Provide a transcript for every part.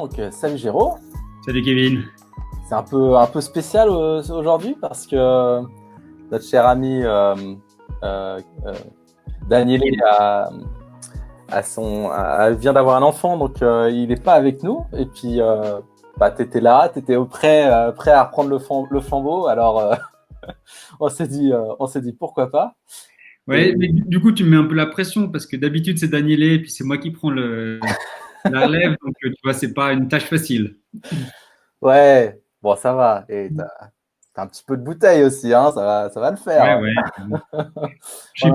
Donc, salut Géraud. Salut Kevin. C'est un peu spécial aujourd'hui parce que notre cher ami Daniele vient d'avoir un enfant, donc il n'est pas avec nous. Et puis, tu étais là, tu étais prêt à reprendre le flambeau. Alors, on s'est dit pourquoi pas. Ouais, mais du coup, tu me mets un peu la pression parce que d'habitude, c'est Daniele et puis c'est moi qui prends la relève. Donc, tu vois, c'est pas une tâche facile. Ouais, bon, ça va. Et t'as un petit peu de bouteille aussi, hein, ça va le faire. Ouais. Je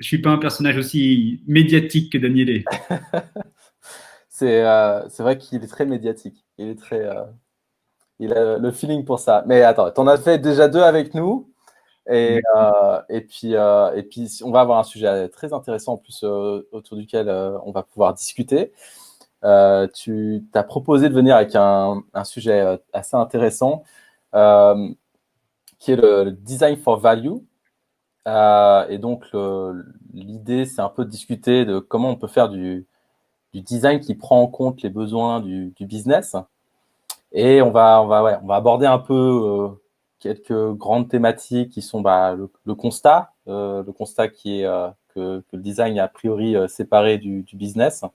suis pas un personnage aussi médiatique que Daniele. C'est vrai qu'il est très médiatique. Il a le feeling pour ça. Mais attends, t'en as fait déjà 2 avec nous. Et puis, on va avoir un sujet très intéressant en plus autour duquel on va pouvoir discuter. Tu t'as proposé de venir avec un sujet assez intéressant qui est le design for value. Et donc, l'idée, c'est un peu de discuter de comment on peut faire du design qui prend en compte les besoins du business. Et on va aborder un peu quelques grandes thématiques qui sont le constat qui est que le design est a priori séparé du business.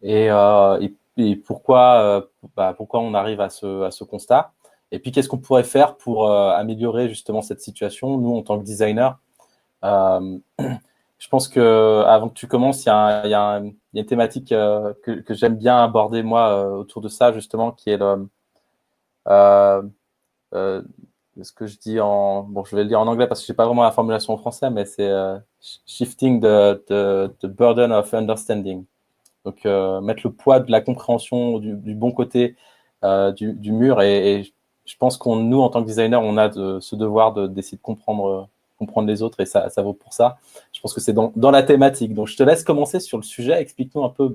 Et pourquoi on arrive à ce constat. Et puis, qu'est-ce qu'on pourrait faire pour améliorer justement cette situation, nous, en tant que designer. Je pense que avant que tu commences, il y a une thématique que j'aime bien aborder, moi, autour de ça, justement, qui est ce que je dis je vais le dire en anglais parce que je n'ai pas vraiment la formulation en français, mais c'est shifting the burden of understanding. Donc, mettre le poids de la compréhension du bon côté du mur. Et je pense nous, en tant que designer, on a ce devoir d'essayer de comprendre les autres, et ça vaut pour ça. Je pense que c'est dans la thématique. Donc, je te laisse commencer sur le sujet. Explique-nous un peu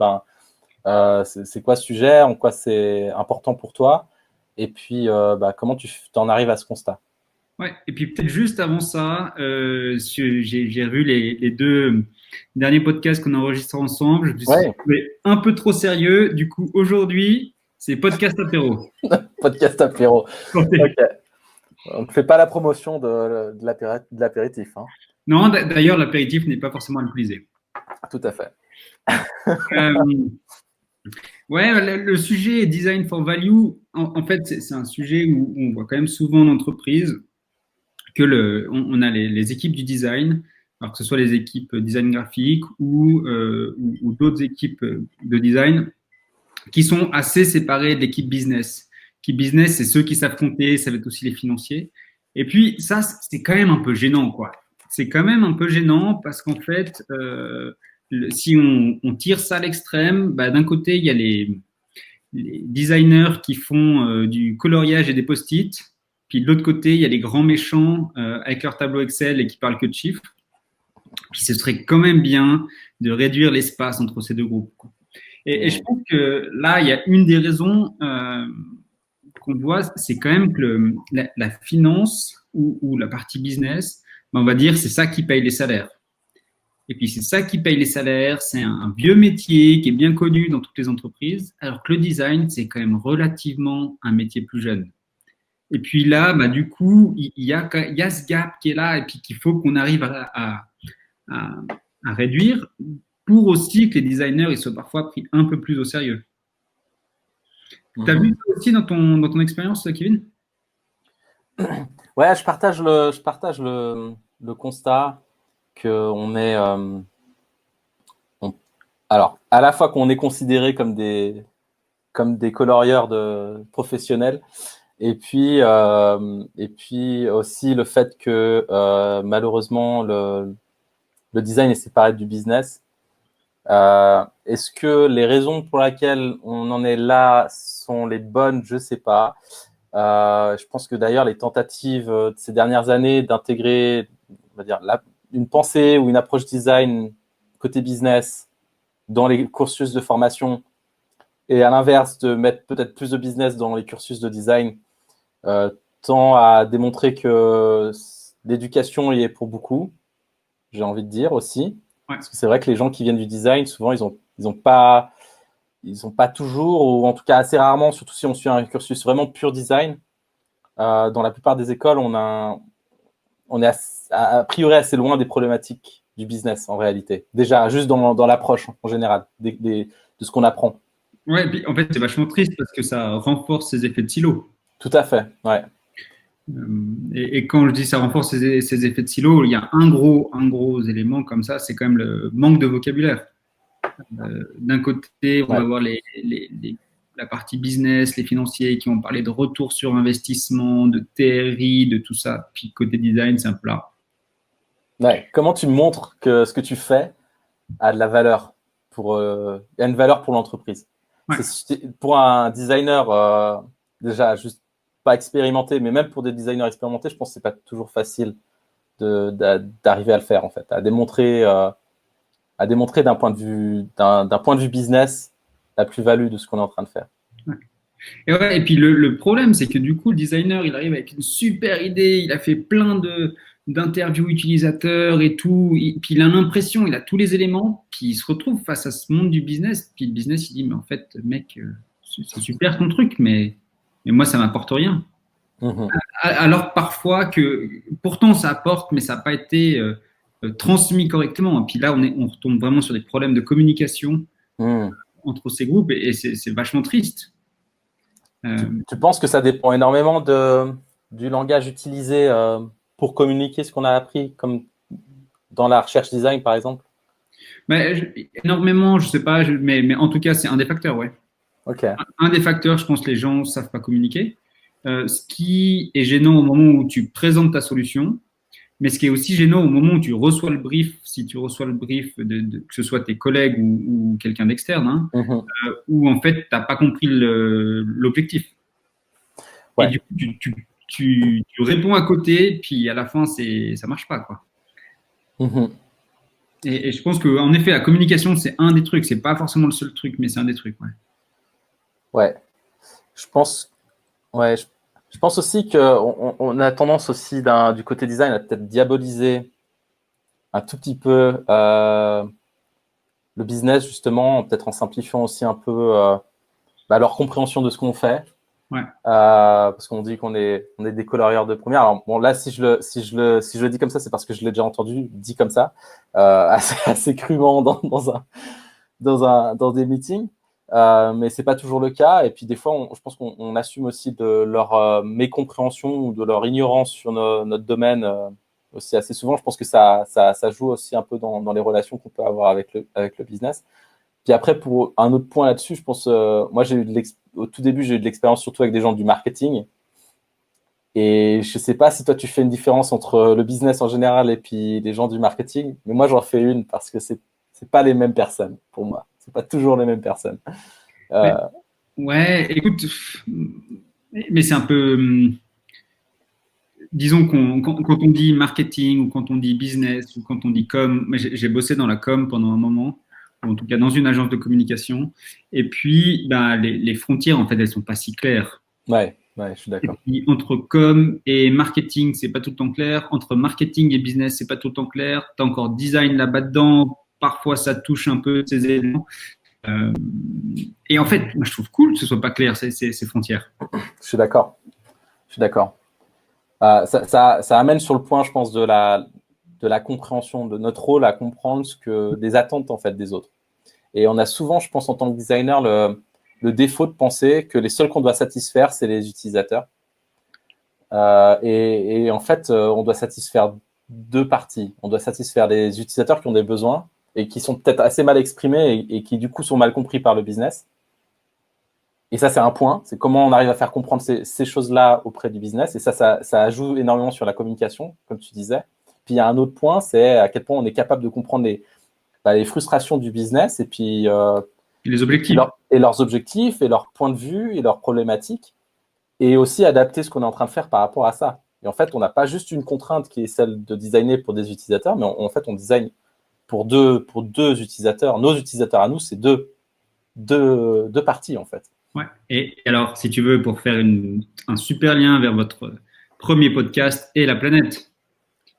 c'est quoi ce sujet, en quoi c'est important pour toi, et puis comment tu en arrives à ce constat. Ouais, et puis peut-être juste avant ça, j'ai revu les deux derniers podcasts qu'on a enregistrés ensemble. Je me suis Ouais, trouvé un peu trop sérieux. Du coup, aujourd'hui, c'est podcast apéro. podcast apéro. Ok. On ne fait pas la promotion de l'apéritif, hein. Non, d'ailleurs, l'apéritif n'est pas forcément alcoolisé. Tout à fait. Euh, Ouais, le sujet design for value, en fait, c'est un sujet où on voit quand même souvent en entreprise que on a les équipes du design, alors que ce soit les équipes design graphique ou d'autres équipes de design, qui sont assez séparées de l'équipe business. L'équipe business, c'est ceux qui savent compter, ça va être aussi les financiers. Et puis, ça, c'est quand même un peu gênant, quoi. C'est quand même un peu gênant parce qu'en fait, si on tire ça à l'extrême, d'un côté, il y a les designers qui font du coloriage et des post-it. Puis de l'autre côté, il y a les grands méchants avec leur tableau Excel et qui parlent que de chiffres. Puis ce serait quand même bien de réduire l'espace entre ces deux groupes. Et je pense que là, il y a une des raisons qu'on voit, c'est quand même que la finance ou la partie business, on va dire, c'est ça qui paye les salaires. Et puis c'est ça qui paye les salaires, c'est un vieux métier qui est bien connu dans toutes les entreprises, alors que le design, c'est quand même relativement un métier plus jeune. Et puis là, du coup, il y a ce gap qui est là et puis qu'il faut qu'on arrive à, à réduire pour aussi que les designers ils soient parfois pris un peu plus au sérieux. Tu as vu ça aussi dans ton expérience, Kevin? Ouais, je partage le constat qu'on est, alors, à la fois qu'on est considéré comme des colorieurs professionnels, et puis aussi le fait que malheureusement le design est séparé du business. Est-ce que les raisons pour lesquelles on en est là sont les bonnes? Je sais pas. Je pense que d'ailleurs les tentatives de ces dernières années d'intégrer, on va dire, une pensée ou une approche design côté business dans les cursus de formation, et à l'inverse de mettre peut-être plus de business dans les cursus de design, tend à démontrer que l'éducation y est pour beaucoup, j'ai envie de dire aussi. Ouais. Parce que c'est vrai que les gens qui viennent du design, souvent, ils ont pas n'ont pas toujours, ou en tout cas assez rarement, surtout si on suit un cursus vraiment pur design. Dans la plupart des écoles, on est a priori assez loin des problématiques du business en réalité. Déjà, juste dans l'approche en général de ce qu'on apprend. Ouais, et puis, en fait, c'est vachement triste parce que ça renforce ces effets de silo. Tout à fait, ouais. Et quand je dis ça renforce ces effets de silo, il y a un gros élément comme ça, c'est quand même le manque de vocabulaire. D'un côté, on va voir la partie business, les financiers qui ont parlé de retour sur investissement, de TRI, de tout ça. Puis côté design, c'est un peu là. Ouais. Comment tu montres que ce que tu fais a de la valeur a une valeur pour l'entreprise. Ouais. Pour un designer déjà juste pas expérimenté, mais même pour des designers expérimentés, je pense que c'est pas toujours facile d'arriver à le faire en fait, à démontrer d'un point de vue business la plus-value de ce qu'on est en train de faire. Ouais. Et puis le problème, c'est que du coup, le designer, il arrive avec une super idée, il a fait plein d'interviews utilisateurs et tout, puis il a l'impression, il a tous les éléments, puis il se retrouve face à ce monde du business, puis le business, il dit, mais en fait, mec, c'est super ton truc, mais moi, ça m'apporte rien. Alors parfois que, pourtant, ça apporte, mais ça n'a pas été transmis correctement. Et puis là, on retombe vraiment sur des problèmes de communication entre ces groupes, et c'est vachement triste. Tu penses que ça dépend énormément du langage utilisé pour communiquer ce qu'on a appris, comme dans la recherche design, par exemple? Énormément, je sais pas, mais en tout cas, c'est un des facteurs, ouais. Ok. Un des facteurs, je pense que les gens ne savent pas communiquer. Ce qui est gênant au moment où tu présentes ta solution, mais ce qui est aussi gênant au moment où tu reçois le brief, si tu reçois le brief, que ce soit tes collègues ou quelqu'un d'externe, hein, où en fait, tu n'as pas compris l'objectif. Ouais. Et du coup, tu réponds à côté, puis à la fin, ça ne marche pas, quoi. Et je pense qu'en effet, la communication, c'est un des trucs. C'est pas forcément le seul truc, mais c'est un des trucs, ouais. Ouais. Je pense aussi qu'on a tendance aussi du côté design à peut-être diaboliser un tout petit peu le business, justement, peut-être en simplifiant aussi un peu leur compréhension de ce qu'on fait. Ouais. Parce qu'on dit qu'on est des colorieurs de première. Alors bon, là, si je le dis comme ça, c'est parce que je l'ai déjà entendu dit comme ça, assez crûment dans des meetings. Mais c'est pas toujours le cas. Et puis des fois, je pense qu'on assume aussi de leur mécompréhension ou de leur ignorance sur notre domaine aussi assez souvent. Je pense que ça joue aussi un peu dans les relations qu'on peut avoir avec le business. Puis après, pour un autre point là-dessus, je pense, moi, au tout début, j'ai eu de l'expérience surtout avec des gens du marketing. Et je sais pas si toi, tu fais une différence entre le business en général et puis les gens du marketing, mais moi, j'en fais une parce que c'est pas les mêmes personnes pour moi. C'est pas toujours les mêmes personnes. Ouais, écoute, mais c'est un peu, disons quand on dit marketing ou quand on dit business ou quand on dit com, j'ai bossé dans la com pendant un moment, ou en tout cas dans une agence de communication, et puis les frontières, en fait, elles sont pas si claires. Ouais, je suis d'accord. Et puis, entre com et marketing, c'est pas tout le temps clair. Entre marketing et business, c'est pas tout le temps clair. Tu as encore design là-bas dedans. Parfois, ça touche un peu ces éléments. Et en fait, moi, je trouve cool que ce soit pas clair, ces frontières. Je suis d'accord. Ça amène sur le point, je pense, de la compréhension de notre rôle à comprendre des attentes en fait des autres. Et on a souvent, je pense, en tant que designer, le défaut de penser que les seuls qu'on doit satisfaire, c'est les utilisateurs. Et en fait, on doit satisfaire deux parties. On doit satisfaire les utilisateurs qui ont des besoins et qui sont peut-être assez mal exprimés et qui, du coup, sont mal compris par le business. Et ça, c'est un point. C'est comment on arrive à faire comprendre ces choses-là auprès du business. Et ça joue énormément sur la communication, comme tu disais. Puis, il y a un autre point, c'est à quel point on est capable de comprendre les frustrations du business et puis les objectifs. Et leurs objectifs et leurs points de vue et leurs problématiques. Et aussi adapter ce qu'on est en train de faire par rapport à ça. Et en fait, on n'a pas juste une contrainte qui est celle de designer pour des utilisateurs, mais en fait, on design pour deux utilisateurs. Nos utilisateurs à nous, c'est deux parties, en fait. Ouais. Et alors, si tu veux, pour faire un super lien vers votre premier podcast et la planète.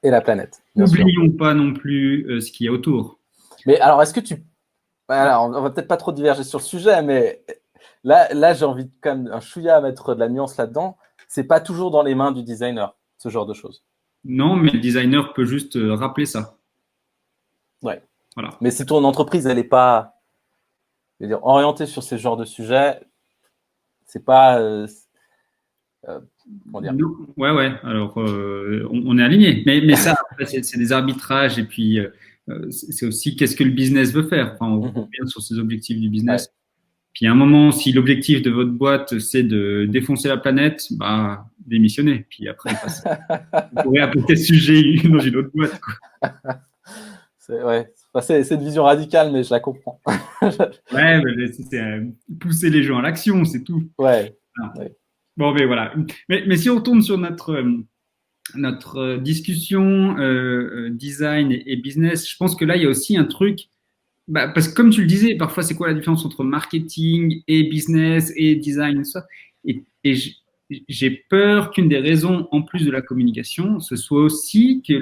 Et la planète. N'oublions pas non plus ce qu'il y a autour. Mais alors, est-ce que Alors, on va peut-être pas trop diverger sur le sujet, mais là j'ai envie de, quand même un chouïa à mettre de la nuance là-dedans. C'est pas toujours dans les mains du designer, ce genre de choses. Non, mais le designer peut juste rappeler ça. Ouais. Voilà. Mais si ton entreprise, elle n'est pas, je veux dire, orientée sur ces genres de sujets, c'est pas, comment dire. Non. Ouais, ouais. Alors, on est aligné. Mais ça, après, c'est des arbitrages. Et puis, c'est aussi qu'est-ce que le business veut faire. Enfin, on revient sur ces objectifs du Ouais. business. Puis, à un moment, si l'objectif de votre boîte, c'est de défoncer la planète, bah, démissionnez. Puis après, vous pourrez apporter ce sujet dans une autre boîte, quoi. Ouais. Enfin, c'est une vision radicale, mais je la comprends. Ouais, mais c'est pousser les gens à l'action, c'est tout. Ouais. Ah. Ouais. Bon, mais voilà. Mais si on retourne sur notre discussion design et business, je pense que là, il y a aussi un truc, bah, parce que comme tu le disais, parfois, c'est quoi la différence entre marketing et business et design et ça? Et j'ai peur qu'une des raisons, en plus de la communication, ce soit aussi que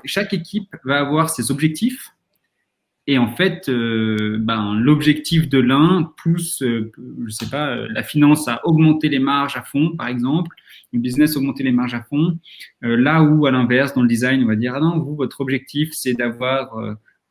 chaque équipe va avoir ses objectifs. Et en fait, ben, l'objectif de l'un pousse, je sais pas, la finance à augmenter les marges à fond, par exemple, le business à augmenter les marges à fond, là où, à l'inverse, dans le design, on va dire, ah non, vous, votre objectif, c'est d'avoir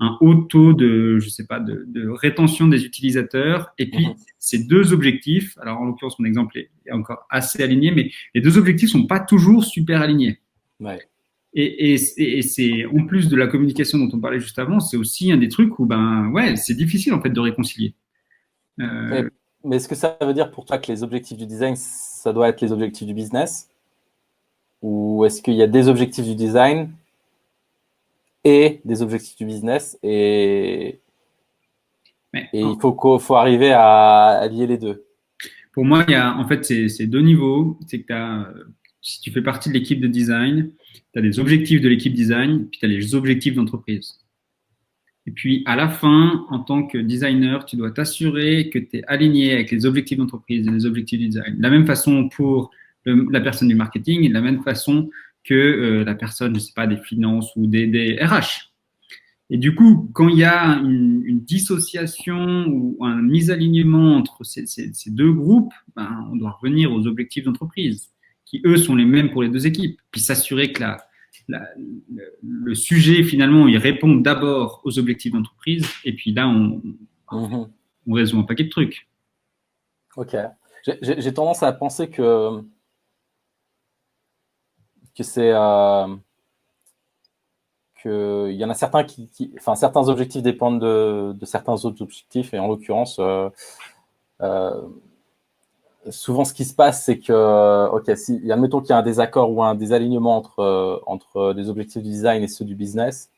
un haut taux de, je sais pas, de rétention des utilisateurs. Et puis, ces deux objectifs, alors en l'occurrence, mon exemple est encore assez aligné, mais les deux objectifs sont pas toujours super alignés. Ouais. Et c'est en plus de la communication dont on parlait juste avant, c'est aussi un des trucs où ben ouais, c'est difficile en fait de réconcilier. Euh, Mais est-ce que ça veut dire pour toi que les objectifs du design, ça doit être les objectifs du business? Ou est-ce qu'il y a des objectifs du design et des objectifs du business mais et il faut arriver à lier les deux? pour moi, il y a en fait c'est deux niveaux. C'est que si tu fais partie de l'équipe de design, tu as des objectifs de l'équipe design, puis tu as les objectifs d'entreprise. Et puis à la fin, en tant que designer, tu dois t'assurer que tu es aligné avec les objectifs d'entreprise et les objectifs du design. De la même façon pour la personne du marketing et de la même façon que la personne, je sais pas, des finances ou des RH. Et du coup, quand il y a une dissociation ou un misalignement entre ces deux groupes, ben, on doit revenir aux objectifs d'entreprise, qui eux sont les mêmes pour les deux équipes, puis s'assurer que le sujet, finalement, il répond d'abord aux objectifs d'entreprise, et puis là, on résout un paquet de trucs. Ok. J'ai tendance à penser que c'est qu'il y en a certains enfin, certains objectifs dépendent de certains autres objectifs, et en l'occurrence, souvent ce qui se passe, c'est que, ok, si, admettons qu'il y a un désaccord ou un désalignement entre les objectifs du design et ceux du business,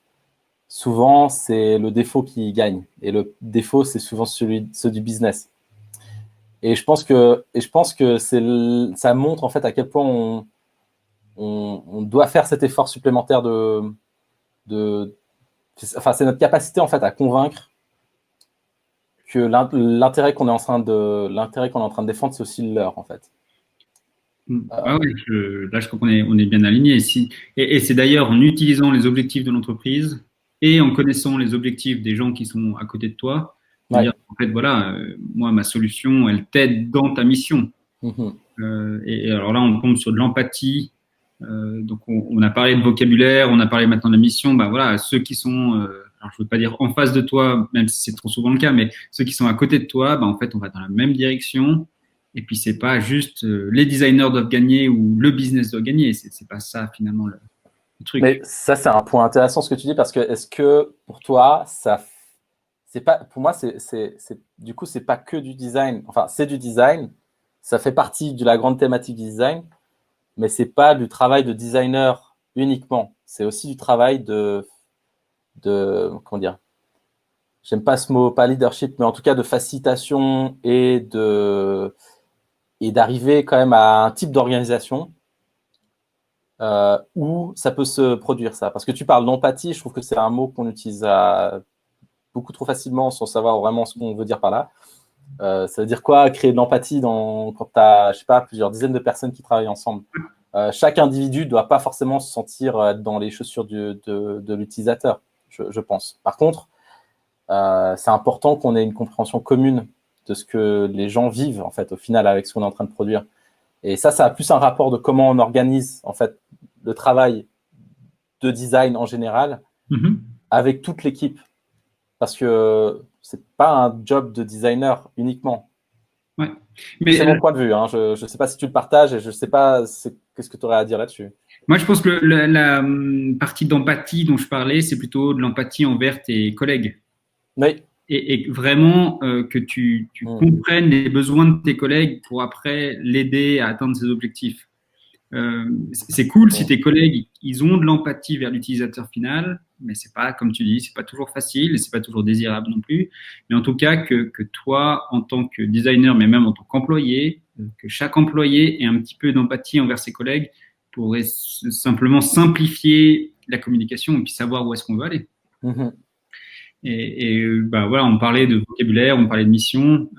souvent c'est le défaut qui gagne, et le défaut c'est souvent ceux du business. Et je pense que ça montre en fait à quel point on doit faire cet effort supplémentaire enfin, c'est notre capacité en fait à convaincre que l'intérêt qu'on est en train de défendre, c'est aussi le leur en fait. Ah ouais, là, je crois on est bien aligné. Et c'est d'ailleurs en utilisant les objectifs de l'entreprise et en connaissant les objectifs des gens qui sont à côté de toi, de Ouais. dire, en fait, voilà, moi, ma solution, elle t'aide dans ta mission. Mm-hmm. Et alors là, on tombe sur de l'empathie. Donc, on a parlé de vocabulaire, on a parlé maintenant de la mission. Ben voilà, ceux qui sont, alors je veux pas dire en face de toi, même si c'est trop souvent le cas, mais ceux qui sont à côté de toi, ben en fait, on va dans la même direction. Et puis, c'est pas juste les designers doivent gagner ou le business doit gagner. C'est pas ça, finalement, le truc. Mais ça, c'est un point intéressant ce que tu dis, parce que est-ce que pour toi, c'est pas, pour moi, du coup, c'est pas que du design. Enfin, c'est du design. Ça fait partie de la grande thématique du design, mais c'est pas du travail de designer uniquement. C'est aussi du travail comment dire, j'aime pas ce mot, pas leadership, mais en tout cas de facilitation et d'arriver quand même à un type d'organisation où ça peut se produire ça. Parce que tu parles d'empathie, je trouve que c'est un mot qu'on utilise beaucoup trop facilement sans savoir vraiment ce qu'on veut dire par là. Ça veut dire quoi, créer de l'empathie quand tu as, je sais pas, plusieurs dizaines de personnes qui travaillent ensemble. Chaque individu ne doit pas forcément se sentir dans les chaussures de l'utilisateur, je pense. Par contre, c'est important qu'on ait une compréhension commune de ce que les gens vivent, en fait, au final, avec ce qu'on est en train de produire. Et ça a plus un rapport de comment on organise, en fait, le travail de design en général avec toute l'équipe. Parce que c'est pas un job de designer uniquement. Ouais. Mais c'est mon point de vue. Hein. Je ne sais pas si tu le partages et je ne sais pas qu'est-ce que tu aurais à dire là-dessus. moi, je pense que la partie d'empathie dont je parlais, c'est plutôt de l'empathie envers tes collègues. Oui. Et vraiment que tu comprennes les besoins de tes collègues pour après l'aider à atteindre ses objectifs. C'est cool si tes collègues ils ont de l'empathie vers l'utilisateur final, mais c'est pas, comme tu dis, c'est pas toujours facile et c'est pas toujours désirable non plus. Mais en tout cas que toi, en tant que designer, mais même en tant qu'employé, que chaque employé ait un petit peu d'empathie envers ses collègues pour simplement simplifier la communication et puis savoir où est-ce qu'on veut aller. Et bah voilà, on parlait de vocabulaire, on parlait de mission.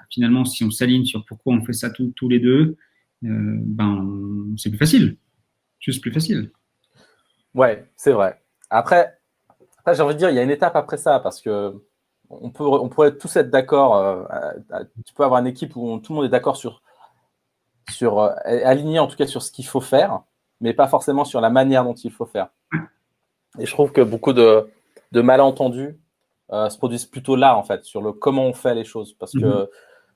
Finalement, si on s'aligne sur pourquoi on fait ça tous les deux, c'est plus facile. Juste plus facile. Ouais, c'est vrai. Après, j'ai envie de dire, il y a une étape après ça, parce que on pourrait tous être d'accord. Tu peux avoir une équipe où tout le monde est d'accord sur aligné en tout cas sur ce qu'il faut faire, mais pas forcément sur la manière dont il faut faire. Et je trouve que beaucoup de malentendus se produisent plutôt là, en fait, sur le comment on fait les choses. Parce que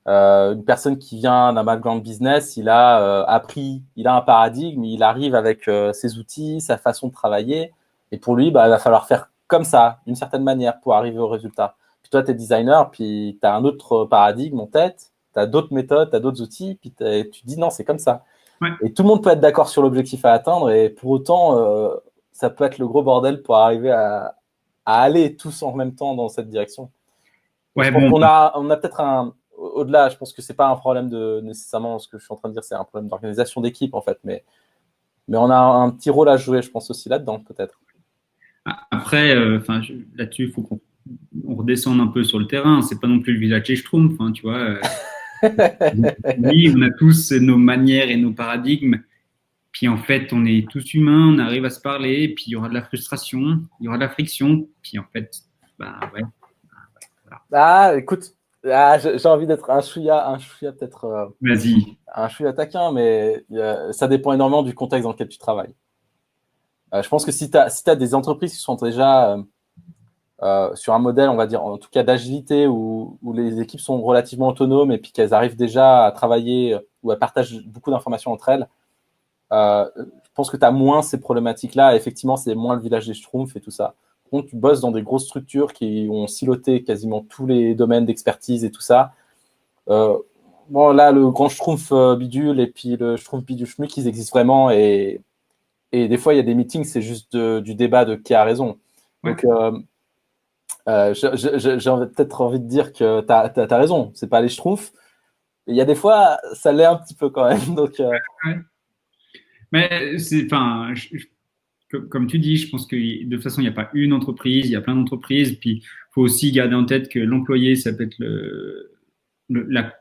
une personne qui vient d'un background business, il a appris, il a un paradigme, il arrive avec ses outils, sa façon de travailler, et pour lui, il va falloir faire comme ça, d'une certaine manière, pour arriver au résultat. Puis toi, tu es designer, puis tu as un autre paradigme en tête, tu as d'autres méthodes, tu as d'autres outils, puis tu dis non, c'est comme ça. Ouais. Et tout le monde peut être d'accord sur l'objectif à atteindre, et pour autant, ça peut être le gros bordel pour arriver à aller tous en même temps dans cette direction. Ouais, on a peut-être au-delà, je pense que c'est pas un problème de nécessairement ce que je suis en train de dire, c'est un problème d'organisation d'équipe en fait, mais on a un petit rôle à jouer, je pense aussi là-dedans peut-être. Après, là-dessus, il faut qu'on redescende un peu sur le terrain. C'est pas non plus le village des Schtroumpfs, tu vois. Oui, on a tous nos manières et nos paradigmes. Puis en fait, on est tous humains, on arrive à se parler, puis il y aura de la frustration, il y aura de la friction, puis en fait, ouais. Ah, écoute, j'ai envie d'être un chouïa peut-être. Vas-y. Un chouïa taquin, mais ça dépend énormément du contexte dans lequel tu travailles. Je pense que si tu as des entreprises qui sont déjà sur un modèle, on va dire, en tout cas d'agilité, où les équipes sont relativement autonomes et puis qu'elles arrivent déjà à travailler ou à partager beaucoup d'informations entre elles, je pense que tu as moins ces problématiques-là. Effectivement, c'est moins le village des Schtroumpfs et tout ça. Par contre, tu bosses dans des grosses structures qui ont siloté quasiment tous les domaines d'expertise et tout ça. Bon, là, le grand Schtroumpf bidule et puis le Schtroumpf bidule schmuck, ils existent vraiment. Et des fois, il y a des meetings, c'est juste du débat de qui a raison. Ouais. Donc, j'ai peut-être envie de dire que tu as raison. C'est pas les Schtroumpfs. Il y a des fois, ça l'est un petit peu quand même. Donc, ouais. Mais c'est, comme tu dis, je pense que de toute façon, il n'y a pas une entreprise, il y a plein d'entreprises. Puis, il faut aussi garder en tête que l'employé, ça peut être la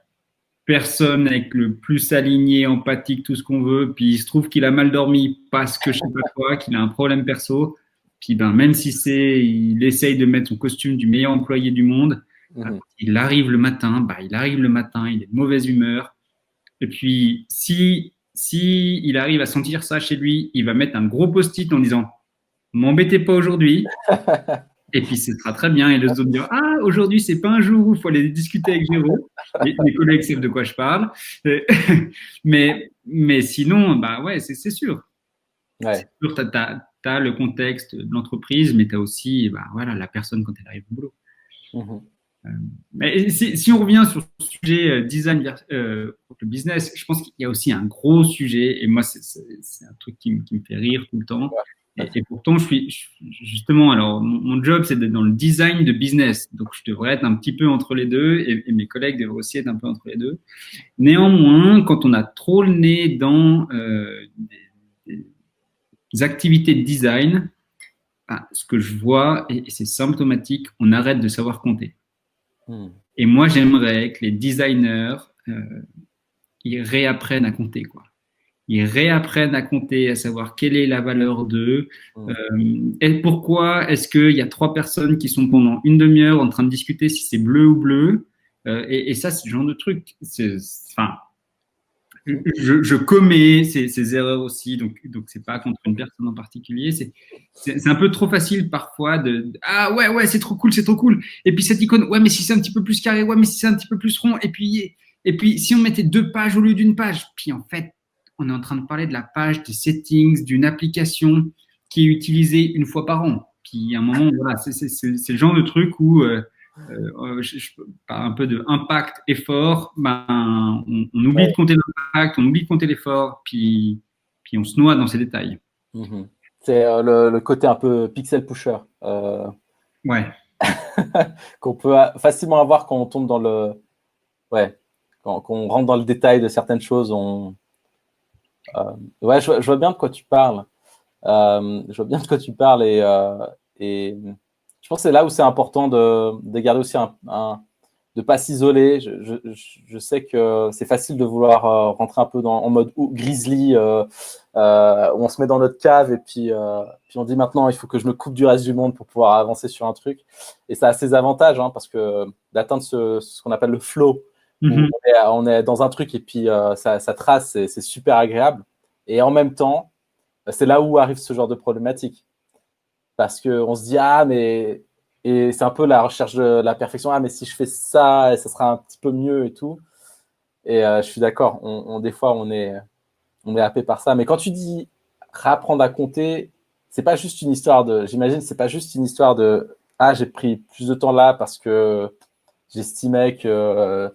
personne avec le plus aligné, empathique, tout ce qu'on veut. Puis, il se trouve qu'il a mal dormi parce que je sais pas quoi, qu'il a un problème perso. Puis, même si il essaye de mettre son costume du meilleur employé du monde, il arrive le matin, il est de mauvaise humeur. Et puis, si il arrive à sentir ça chez lui, il va mettre un gros post-it en disant « M'embêtez pas aujourd'hui ». Et puis, ce sera très bien. Et les autres diront « Ah, aujourd'hui, c'est pas un jour où il faut aller discuter avec Jérôme ». Les collègues savent de quoi je parle. Mais sinon, ouais, c'est sûr. Ouais. C'est sûr, tu as le contexte de l'entreprise, mais tu as aussi voilà, la personne quand elle arrive au boulot. Mais si on revient sur le sujet design le business, je pense qu'il y a aussi un gros sujet, et moi, c'est un truc qui me fait rire tout le temps. Et pourtant, justement, alors, mon job, c'est d'être dans le design de business. Donc, je devrais être un petit peu entre les deux, et mes collègues devraient aussi être un peu entre les deux. Néanmoins, quand on a trop le nez dans des activités de design, ce que je vois, et c'est symptomatique, on arrête de savoir compter. Et moi, j'aimerais que les designers, ils réapprennent à compter, quoi. ils réapprennent à compter, à savoir quelle est la valeur de, et pourquoi est-ce qu'il y a 3 personnes qui sont pendant une demi-heure en train de discuter si c'est bleu ou bleu. Et ça, c'est le genre de truc. Enfin, je commets ces erreurs aussi, donc c'est pas contre une personne en particulier. C'est un peu trop facile parfois ah ouais, c'est trop cool, c'est trop cool. Et puis cette icône, ouais, mais si c'est un petit peu plus carré, ouais, mais si c'est un petit peu plus rond. Et puis si on mettait 2 pages au lieu d'une page, puis en fait, on est en train de parler de la page, des settings, d'une application qui est utilisée une fois par an. Puis à un moment, voilà, c'est le genre de truc où je parle un peu de impact, effort, ben, on oublie de compter l'impact, on oublie de compter l'effort, puis on se noie dans ces détails. C'est le côté un peu pixel pusher Ouais. qu'on peut facilement avoir quand on tombe dans le... Ouais, quand on rentre dans le détail de certaines choses. Ouais, je vois bien de quoi tu parles. Je vois bien de quoi tu parles et je pense que c'est là où c'est important de garder aussi de pas s'isoler. Je sais que c'est facile de vouloir rentrer un peu en mode grizzly, où on se met dans notre cave et puis on dit maintenant il faut que je me coupe du reste du monde pour pouvoir avancer sur un truc. Et ça a ses avantages, hein, parce que d'atteindre ce qu'on appelle le flow, où on est dans un truc et puis ça trace, c'est super agréable. Et en même temps, c'est là où arrive ce genre de problématique. Parce qu'on se dit, mais... Et c'est un peu la recherche de la perfection. Mais si je fais ça, ça sera un petit peu mieux et tout. Et je suis d'accord. Des fois, on est happé par ça. Mais quand tu dis réapprendre à compter, c'est pas juste une histoire de... J'imagine, c'est pas juste une histoire de... j'ai pris plus de temps là parce que j'estimais que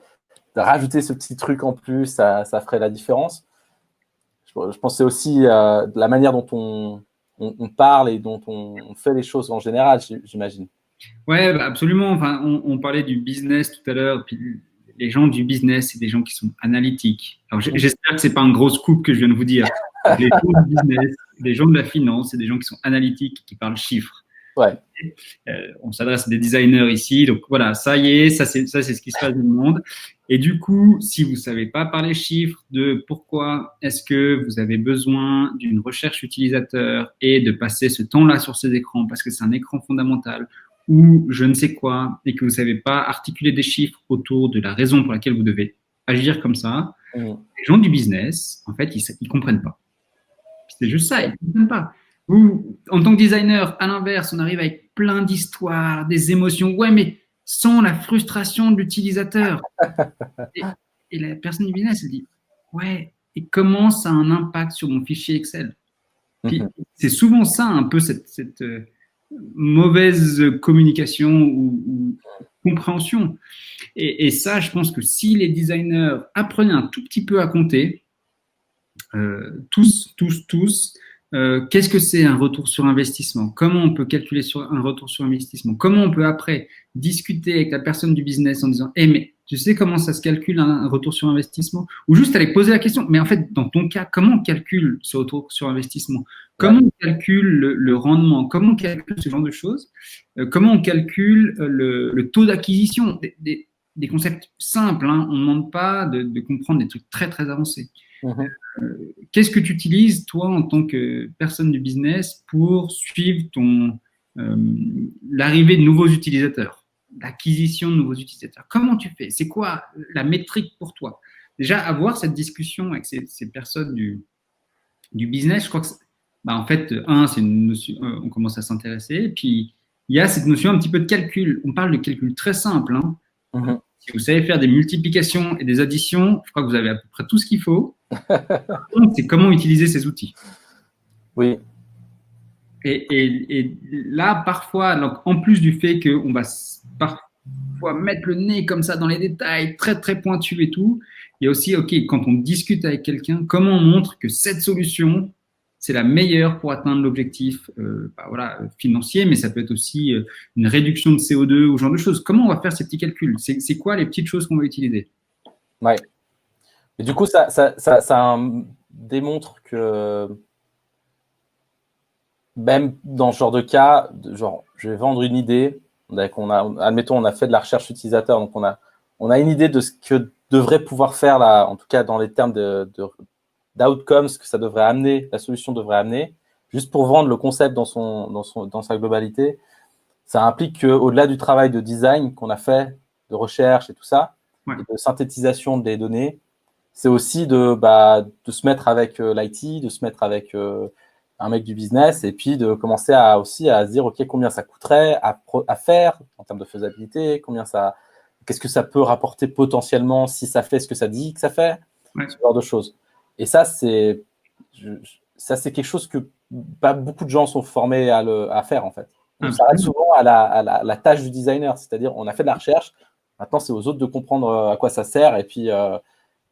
de rajouter ce petit truc en plus, ça ferait la différence. Je pense que c'est aussi la manière dont on parle et dont on fait les choses en général, j'imagine. Ouais, bah, absolument. Enfin, on parlait du business tout à l'heure. Puis les gens du business, c'est des gens qui sont analytiques. Alors, j'espère que c'est pas un gros scoop que je viens de vous dire. Les gens du business, les gens de la finance, c'est des gens qui sont analytiques, qui parlent chiffres. Ouais. On s'adresse à des designers ici, donc voilà, ça y est, ça c'est ce qui se passe dans le monde. Et du coup, si vous savez pas parler chiffres de pourquoi est-ce que vous avez besoin d'une recherche utilisateur et de passer ce temps-là sur ces écrans parce que c'est un écran fondamental ou je ne sais quoi, et que vous savez pas articuler des chiffres autour de la raison pour laquelle vous devez agir comme ça, les gens du business, en fait, ils comprennent pas. C'est juste ça, ils ne comprennent pas. Ou, en tant que designer, à l'inverse, on arrive avec plein d'histoires, des émotions. Ouais, mais sans la frustration de l'utilisateur. Et la personne du business, elle dit, ouais, et comment ça a un impact sur mon fichier Excel? Puis, c'est souvent ça, un peu cette mauvaise communication ou compréhension. Et ça, je pense que si les designers apprenaient un tout petit peu à compter, tous, qu'est-ce que c'est un retour sur investissement? Comment on peut calculer un retour sur investissement? Comment on peut après discuter avec la personne du business en disant, mais tu sais comment ça se calcule un retour sur investissement? Ou juste aller poser la question, mais en fait, dans ton cas, comment on calcule ce retour sur investissement? Comment on calcule le rendement? Comment on calcule ce genre de choses? Comment on calcule le taux d'acquisition? Des concepts simples, hein. On ne demande pas de comprendre des trucs très, très avancés. Qu'est-ce que tu utilises, toi, en tant que personne du business, pour suivre l'arrivée de nouveaux utilisateurs, l'acquisition de nouveaux utilisateurs? Comment tu fais? C'est quoi la métrique pour toi? Déjà, avoir cette discussion avec ces personnes du business, je crois que, en fait, c'est une notion, on commence à s'intéresser, et puis il y a cette notion un petit peu de calcul. On parle de calcul très simple, hein. Si vous savez faire des multiplications et des additions, je crois que vous avez à peu près tout ce qu'il faut. C'est comment utiliser ces outils. Oui. Et là, parfois, donc, en plus du fait qu'on va parfois mettre le nez comme ça dans les détails, très, très pointus et tout, il y a aussi, quand on discute avec quelqu'un, comment on montre que cette solution, c'est la meilleure pour atteindre l'objectif financier, mais ça peut être aussi une réduction de CO2 ou ce genre de choses. Comment on va faire ces petits calculs? C'est quoi les petites choses qu'on va utiliser? Ouais. Et du coup, ça démontre que même dans ce genre de cas, genre, je vais vendre une idée, admettons, on a fait de la recherche utilisateur, donc on a une idée de ce que devrait pouvoir faire, là, en tout cas dans les termes de d'outcomes que ça devrait amener, la solution devrait amener, juste pour vendre le concept dans sa globalité, ça implique qu'au-delà du travail de design qu'on a fait, de recherche et tout ça, et de synthétisation des données, c'est aussi de se mettre avec l'IT, de se mettre avec un mec du business et puis de commencer aussi à se dire, OK, combien ça coûterait à faire en termes de faisabilité, qu'est-ce que ça peut rapporter potentiellement si ça fait ce que ça dit que ça fait, ce genre de choses. Et ça, c'est quelque chose que pas beaucoup de gens sont formés à faire, en fait. On s'arrête souvent à la tâche du designer, c'est-à-dire on a fait de la recherche, maintenant c'est aux autres de comprendre à quoi ça sert et puis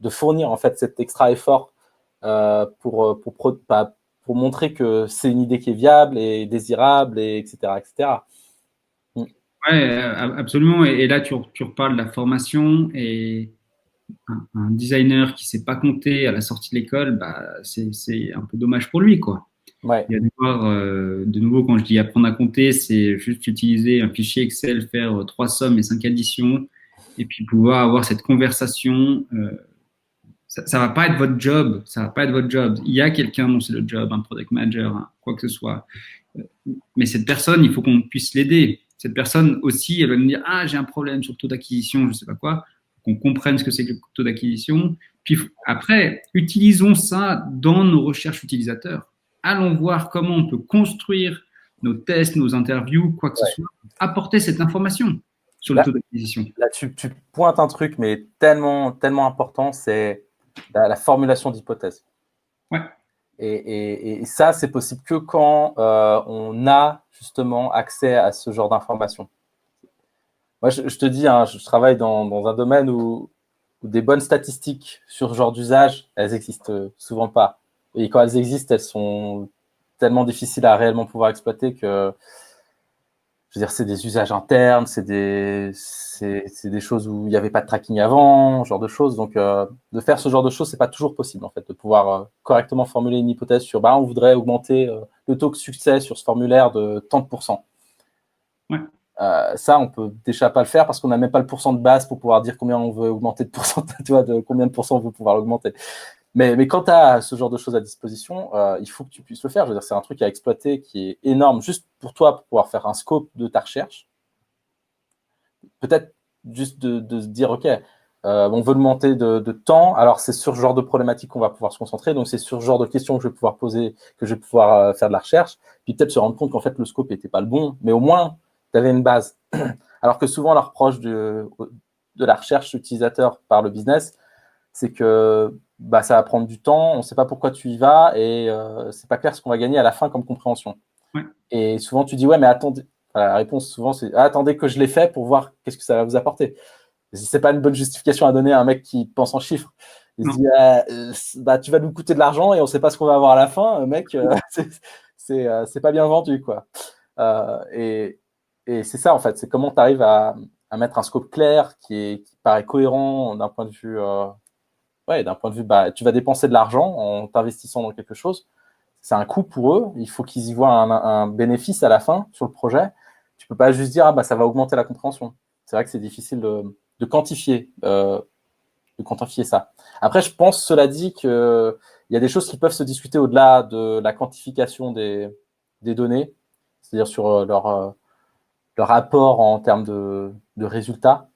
de fournir en fait cet extra effort pour montrer que c'est une idée qui est viable et désirable, et etc. etc. Ouais, absolument. Et là, tu reparles de la formation et un designer qui ne sait pas compter à la sortie de l'école, c'est un peu dommage pour lui, quoi. Ouais. Il va devoir, de nouveau, quand je dis apprendre à compter, c'est juste utiliser un fichier Excel, faire 3 sommes et 5 additions, et puis pouvoir avoir cette conversation. Ça va pas être votre job, ça va pas être votre job. Il y a quelqu'un dont c'est le job, un product manager, quoi que ce soit. Mais cette personne, il faut qu'on puisse l'aider. Cette personne aussi, elle va nous dire, ah, j'ai un problème sur le taux d'acquisition, je sais pas quoi, qu'on comprenne ce que c'est que le taux d'acquisition. Puis après, utilisons ça dans nos recherches utilisateurs. Allons voir comment on peut construire nos tests, nos interviews, quoi que ce soit, apporter cette information sur le taux d'acquisition. Là, tu pointes un truc, mais tellement, tellement important, c'est la formulation d'hypothèses. Ouais. Et ça, c'est possible que quand on a justement accès à ce genre d'informations. Moi, je te dis, hein, je travaille dans un domaine où des bonnes statistiques sur ce genre d'usage, elles n'existent souvent pas. Et quand elles existent, elles sont tellement difficiles à réellement pouvoir exploiter que, je veux dire, c'est des usages internes, c'est des choses où il n'y avait pas de tracking avant, ce genre de choses. Donc, de faire ce genre de choses, c'est pas toujours possible, en fait, de pouvoir correctement formuler une hypothèse sur, on voudrait augmenter le taux de succès sur ce formulaire de tant de pourcents. Ouais. Ça, on peut déjà pas le faire parce qu'on n'a même pas le pourcent de base pour pouvoir dire combien on veut augmenter de pourcentage, tu vois, de combien de pourcents on veut pouvoir l'augmenter. Mais quand tu as ce genre de choses à disposition, il faut que tu puisses le faire. Je veux dire, c'est un truc à exploiter qui est énorme juste pour toi, pour pouvoir faire un scope de ta recherche. Peut-être juste de se dire, OK, on veut augmenter de temps, alors c'est sur ce genre de problématique qu'on va pouvoir se concentrer, donc c'est sur ce genre de questions que je vais pouvoir poser, que je vais pouvoir faire de la recherche, puis peut-être se rendre compte qu'en fait, le scope n'était pas le bon, mais au moins, tu avais une base. Alors que souvent, la reproche de la recherche utilisateur par le business, c'est que ça va prendre du temps, on ne sait pas pourquoi tu y vas et c'est pas clair ce qu'on va gagner à la fin comme compréhension. Ouais. Et souvent, tu dis, ouais, mais attendez. Enfin, la réponse, souvent, c'est attendez que je l'ai fait pour voir qu'est-ce que ça va vous apporter. C'est pas une bonne justification à donner à un mec qui pense en chiffres. Il se dit, tu vas nous coûter de l'argent et on ne sait pas ce qu'on va avoir à la fin, mec, c'est pas bien vendu, quoi. Et c'est ça, en fait, c'est comment tu arrives à mettre un scope clair qui paraît cohérent d'un point de vue, tu vas dépenser de l'argent en t'investissant dans quelque chose. C'est un coût pour eux. Il faut qu'ils y voient un bénéfice à la fin sur le projet. Tu peux pas juste dire, ça va augmenter la compréhension. C'est vrai que c'est difficile de quantifier ça. Après, je pense, cela dit, qu'il y a des choses qui peuvent se discuter au-delà de la quantification des données, c'est-à-dire sur leur rapport en termes de résultats,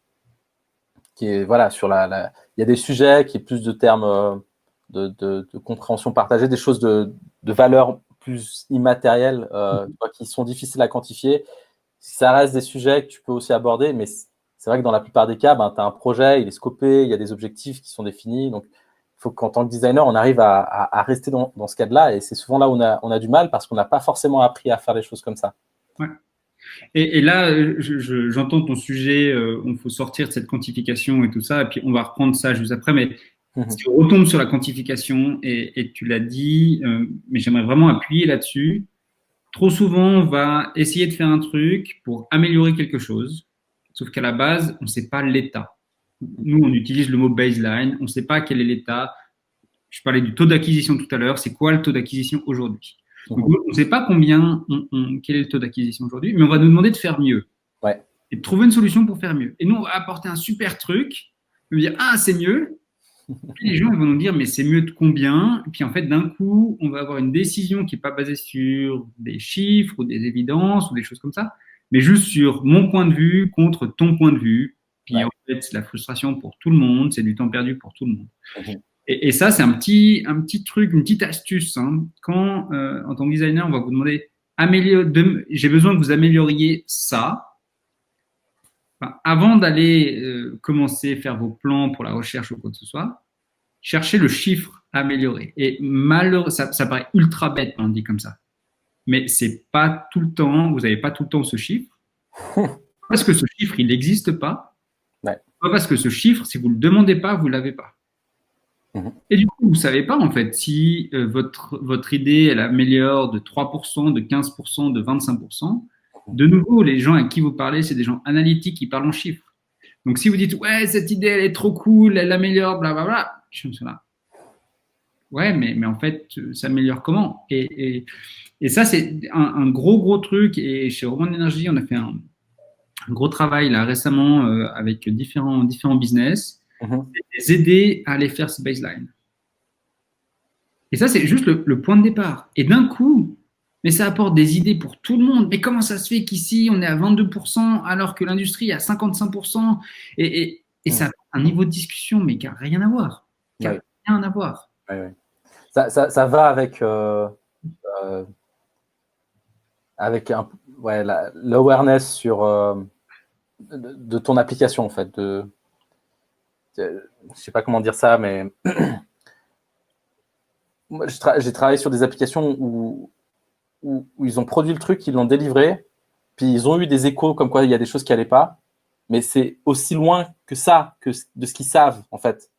qui est, voilà, il y a des sujets qui est plus de termes de compréhension partagée, des choses de valeur plus immatérielles qui sont difficiles à quantifier. Ça reste des sujets que tu peux aussi aborder, mais c'est vrai que dans la plupart des cas, tu as un projet, il est scopé, il y a des objectifs qui sont définis. Donc, il faut qu'en tant que designer, on arrive à rester dans ce cadre-là. Et c'est souvent là où on a du mal parce qu'on n'a pas forcément appris à faire les choses comme ça. Ouais. Et là, j'entends ton sujet, il faut sortir de cette quantification et tout ça, et puis on va reprendre ça juste après, mais si on retombe sur la quantification, et tu l'as dit, mais j'aimerais vraiment appuyer là-dessus, trop souvent, on va essayer de faire un truc pour améliorer quelque chose, sauf qu'à la base, on ne sait pas l'état. Nous, on utilise le mot baseline, on ne sait pas quel est l'état. Je parlais du taux d'acquisition tout à l'heure, c'est quoi le taux d'acquisition aujourd'hui? Donc, on ne sait pas quel est le taux d'acquisition aujourd'hui, mais on va nous demander de faire mieux. Ouais. Et de trouver une solution pour faire mieux. Et nous, on va apporter un super truc, on va dire, c'est mieux, Puis les gens ils vont nous dire, mais c'est mieux de combien? Et puis en fait, d'un coup, on va avoir une décision qui n'est pas basée sur des chiffres ou des évidences ou des choses comme ça, mais juste sur mon point de vue contre ton point de vue. Puis en Ouais. fait, c'est la frustration pour tout le monde, c'est du temps perdu pour tout le monde. Mhm. Et ça, c'est un petit truc, une petite astuce, hein. Quand, en tant que designer, on va vous demander, j'ai besoin que vous amélioriez ça. Enfin, avant d'aller commencer à faire vos plans pour la recherche ou quoi que ce soit, cherchez le chiffre à améliorer. Et malheureusement, ça paraît ultra bête quand on dit comme ça. Mais c'est pas tout le temps, vous n'avez pas tout le temps ce chiffre. Parce que ce chiffre, il n'existe pas. Ouais. Pas parce que ce chiffre, si vous ne le demandez pas, vous ne l'avez pas. Mhm. Et du coup, vous ne savez pas en fait si votre idée, elle améliore de 3%, de 15%, de 25%. De nouveau, les gens à qui vous parlez, c'est des gens analytiques qui parlent en chiffres. Donc si vous dites, ouais, cette idée, elle est trop cool, elle améliore, blablabla, je suis là. Ouais, mais en fait, ça améliore comment? Et ça, c'est un gros truc. Et chez Roman Energy, on a fait un gros travail là récemment avec différents business, Mhm. les aider à aller faire ce baseline. Et ça, c'est juste le point de départ. Et d'un coup, mais ça apporte des idées pour tout le monde. Mais comment ça se fait qu'ici, on est à 22% alors que l'industrie est à 55%? Et ça Mhm. a un niveau de discussion, mais qui n'a rien à voir. Qui a Ouais. rien à voir. Ouais, ouais. Ça va avec, avec ouais, l'awareness sur, de ton application, en fait. Je ne sais pas comment dire ça, mais moi, j'ai travaillé sur des applications où ils ont produit le truc, ils l'ont délivré, puis ils ont eu des échos comme quoi il y a des choses qui n'allaient pas, mais c'est aussi loin que ça, de ce qu'ils savent, en fait.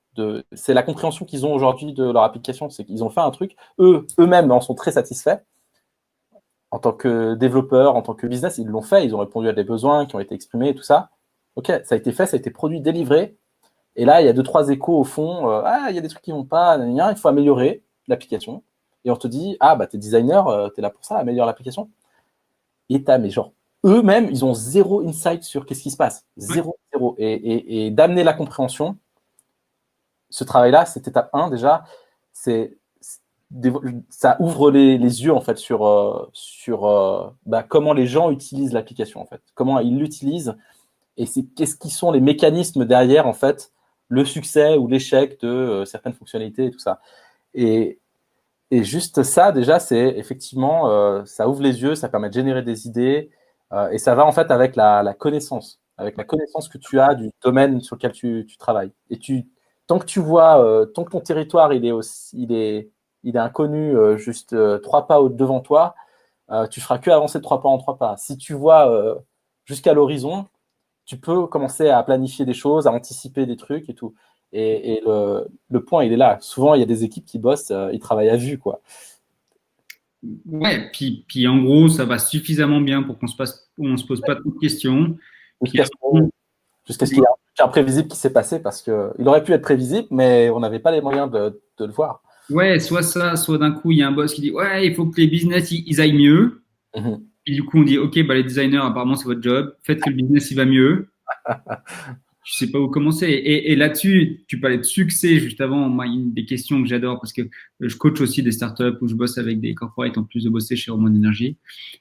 C'est la compréhension qu'ils ont aujourd'hui de leur application, c'est qu'ils ont fait un truc, eux-mêmes en sont très satisfaits. En tant que développeur, en tant que business, ils l'ont fait, ils ont répondu à des besoins qui ont été exprimés et tout ça. Ok, ça a été fait, ça a été produit, délivré. Et là, il y a deux, trois échos au fond. Il y a des trucs qui vont pas, il faut améliorer l'application. Et on te dit, ah, bah, t'es designer, t'es là pour ça, améliore l'application. Et mais genre, eux-mêmes, ils ont zéro insight sur qu'est-ce qui se passe. Ouais. Zéro, zéro. Et d'amener la compréhension, ce travail-là, cette étape 1, déjà, c'est ça ouvre les yeux en fait sur bah, comment les gens utilisent l'application en fait, comment ils l'utilisent et qu'est-ce qui sont les mécanismes derrière en fait le succès ou l'échec de certaines fonctionnalités et tout ça. Et, et juste ça déjà c'est effectivement ça ouvre les yeux, ça permet de générer des idées et ça va en fait avec la connaissance, avec la connaissance que tu as du domaine sur lequel tu travailles. Et tant que tu vois, tant que ton territoire il est inconnu, juste 3 pas devant toi, tu feras que avancer de 3 pas en 3 pas. Si tu vois jusqu'à l'horizon, tu peux commencer à planifier des choses, à anticiper des trucs et tout. Et le point, il est là. Souvent, il y a des équipes qui bossent, ils travaillent à vue, quoi. Ouais, puis en gros, ça va suffisamment bien pour on se pose pas trop de questions. Puis Jusqu'à ce qu'il y ait un truc imprévisible qui s'est passé, parce qu'il aurait pu être prévisible, mais on n'avait pas les moyens de le voir. ouais, soit ça, soit d'un coup, il y a un boss qui dit, ouais, il faut que les business, ils aillent mieux. Mhm. Et du coup, on dit, OK, bah, les designers, apparemment, c'est votre job. Faites que le business, il va mieux. Je sais pas où commencer. Et là-dessus, tu parlais de succès juste avant. Moi, une des questions que j'adore, parce que je coach aussi des startups où je bosse avec des corporates en plus de bosser chez Roman Energy.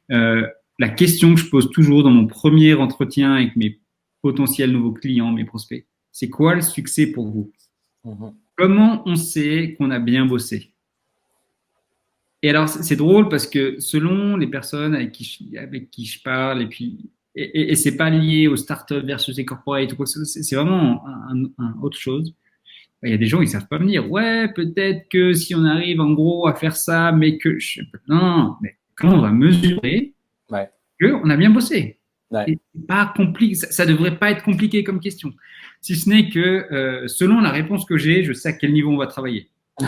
La question que je pose toujours dans mon premier entretien avec mes potentiels nouveaux clients, mes prospects, c'est quoi le succès pour vous? Mhm. Comment on sait qu'on a bien bossé? Et alors, c'est drôle parce que selon les personnes avec qui je parle, et c'est pas lié aux startups versus les corporates, c'est vraiment autre chose. Il y a des gens, ils savent pas me dire, ouais, peut-être que si on arrive en gros à faire ça, mais que non, non, mais comment on va mesurer Ouais, qu'on a bien bossé? ouais. C'est pas compliqué, ça devrait pas être compliqué comme question. Si ce n'est que selon la réponse que j'ai, je sais à quel niveau on va travailler. Et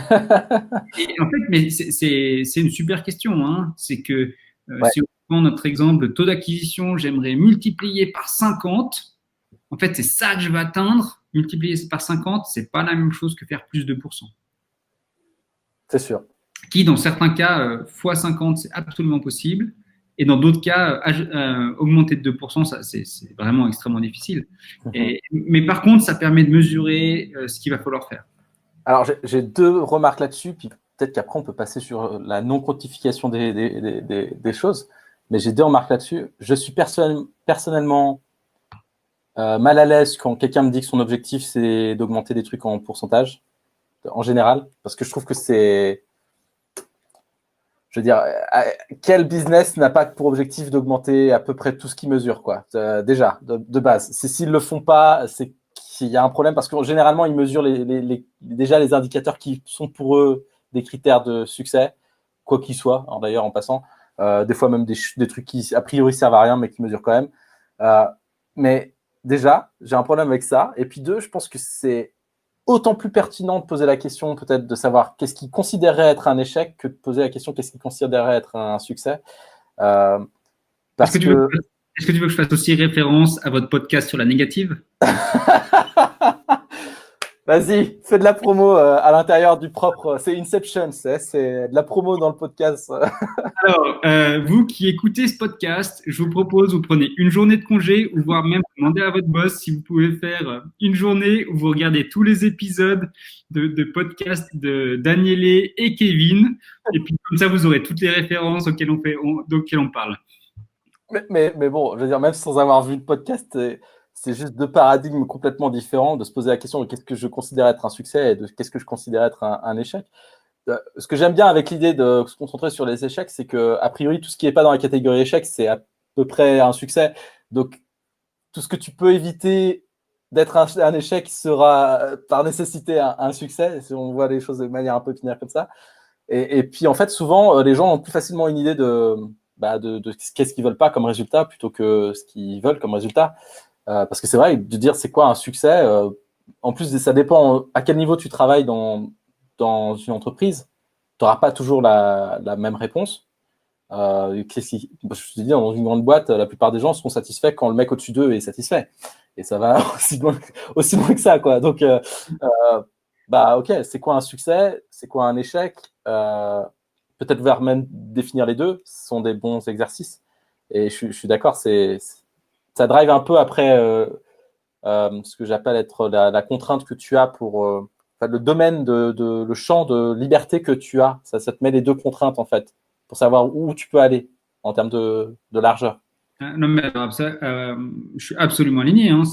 en fait, mais c'est une super question, hein. C'est que Ouais. si on prend notre exemple, le taux d'acquisition, j'aimerais multiplier par 50. En fait, c'est ça que je vais atteindre. Multiplier par 50, c'est pas la même chose que faire plus de pourcents. C'est sûr. Qui, dans certains cas, fois 50, c'est absolument possible. Et dans d'autres cas, augmenter de 2%, ça, c'est vraiment extrêmement difficile. Mhm. Mais par contre, ça permet de mesurer ce qu'il va falloir faire. Alors, j'ai deux remarques là-dessus, puis peut-être qu'après, on peut passer sur la non-quantification des choses. Mais j'ai deux remarques là-dessus. Je suis personnellement mal à l'aise quand quelqu'un me dit que son objectif, c'est d'augmenter des trucs en pourcentage, en général, parce que je trouve que c'est... Je veux dire, quel business n'a pas pour objectif d'augmenter à peu près tout ce qu'il mesure, quoi, déjà, de base. S'ils ne le font pas, c'est qu'il y a un problème, parce que généralement, ils mesurent déjà les indicateurs qui sont pour eux des critères de succès, quoi qu'ils soient, hein, d'ailleurs, en passant. Des fois même des trucs qui, a priori, servent à rien, mais qui mesurent quand même. Mais déjà, j'ai un problème avec ça. Et puis deux, je pense que c'est autant plus pertinent de poser la question peut-être de savoir qu'est-ce qu'il considérerait être un échec que de poser la question qu'est-ce qu'il considérerait être un succès. Euh, Est-ce que parce tu veux, que est-ce que tu veux que je fasse aussi référence à votre podcast sur la négative? vas-y, fais de la promo à l'intérieur du propre. C'est Inception, c'est de la promo dans le podcast. Alors, vous qui écoutez ce podcast, je vous propose, vous prenez une journée de congé ou voire même demandez à votre boss si vous pouvez faire une journée où vous regardez tous les épisodes de podcast de Daniele et Kevin. Et puis comme ça, vous aurez toutes les références auxquelles on parle. Mais bon, je veux dire, même sans avoir vu le podcast, c'est juste deux paradigmes complètement différents de se poser la question de qu'est-ce que je considère être un succès et de qu'est-ce que je considère être un échec. Ce que j'aime bien avec l'idée de se concentrer sur les échecs, c'est que a priori tout ce qui n'est pas dans la catégorie échec, c'est à peu près un succès. Donc tout ce que tu peux éviter d'être un échec sera par nécessité un succès, si on voit les choses de manière un peu binaire comme ça. Et puis en fait, souvent, les gens ont plus facilement une idée de qu'est-ce qu'ils veulent pas comme résultat plutôt que ce qu'ils veulent comme résultat. Parce que c'est vrai, de dire c'est quoi un succès, en plus ça dépend à quel niveau tu travailles dans une entreprise. Tu n'auras pas toujours la même réponse. Je te dis, dans une grande boîte, la plupart des gens seront satisfaits quand le mec au-dessus d'eux est satisfait. Et ça va aussi loin que ça, quoi. Donc, ok, c'est quoi un succès? C'est quoi un échec? Peut-être vers même définir les deux, ce sont des bons exercices. Et je suis d'accord, ça drive un peu après ce que j'appelle être la contrainte que tu as pour le domaine le champ de liberté que tu as. Ça te met les deux contraintes, en fait, pour savoir où tu peux aller en termes de largeur. Non, mais alors, je suis absolument aligné. Hein,